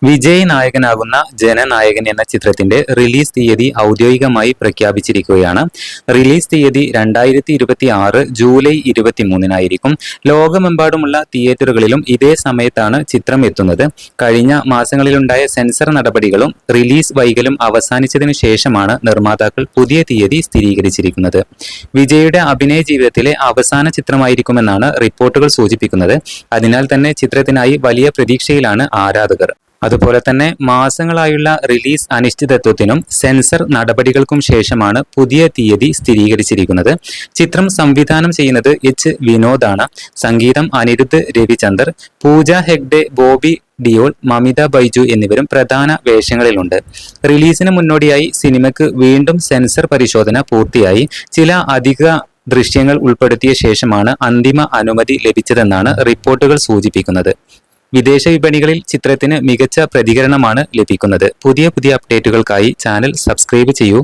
വിജയ് നായകനാകുന്ന ജനനായകൻ എന്ന ചിത്രത്തിന്റെ റിലീസ് തീയതി ഔദ്യോഗികമായി പ്രഖ്യാപിച്ചിരിക്കുകയാണ്. റിലീസ് തീയതി 2026 ജൂലൈ 23-നായിരിക്കും. ലോകമെമ്പാടുമുള്ള തിയേറ്ററുകളിലും ഇതേ സമയത്താണ് ചിത്രം എത്തുന്നത്. കഴിഞ്ഞ മാസങ്ങളിലുണ്ടായ സെൻസർ നടപടികളും റിലീസ് വൈകലും അവസാനിച്ചതിനു ശേഷമാണ് നിർമ്മാതാക്കൾ പുതിയ തീയതി സ്ഥിരീകരിച്ചിരിക്കുന്നത്. വിജയുടെ അഭിനയ ജീവിതത്തിലെ അവസാന ചിത്രമായിരിക്കുമെന്നാണ് റിപ്പോർട്ടുകൾ സൂചിപ്പിക്കുന്നത്. അതിനാൽ തന്നെ ചിത്രത്തിനായി വലിയ പ്രതീക്ഷയിലാണ് ആരാധകർ. അതുപോലെ തന്നെ മാസങ്ങളായുള്ള റിലീസ് അനിശ്ചിതത്വത്തിനും സെൻസർ നടപടികൾക്കും ശേഷമാണ് പുതിയ തീയതി സ്ഥിരീകരിച്ചിരിക്കുന്നത്. ചിത്രം സംവിധാനം ചെയ്യുന്നത് എച്ച് വിനോദാണ്. സംഗീതം അനിരുദ്ധ് രവിചന്ദർ, പൂജ ഹെഗ്ഡെ, ബോബി ഡിയോൾ, മമിത ബൈജു എന്നിവരും പ്രധാന വേഷങ്ങളിലുണ്ട്. റിലീസിന് മുന്നോടിയായി സിനിമയ്ക്ക് വീണ്ടും സെൻസർ പരിശോധന പൂർത്തിയായി. ചില അധിക ദൃശ്യങ്ങൾ ഉൾപ്പെടുത്തിയ ശേഷമാണ് അന്തിമ അനുമതി ലഭിച്ചതെന്നാണ് റിപ്പോർട്ടുകൾ സൂചിപ്പിക്കുന്നത്. വിദേശ വിപണികളിൽ ചിത്രത്തിന് മികച്ച പ്രതികരണമാണ് ലഭിക്കുന്നത്. പുതിയ അപ്ഡേറ്റുകൾക്കായി ചാനൽ സബ്സ്ക്രൈബ് ചെയ്യൂ.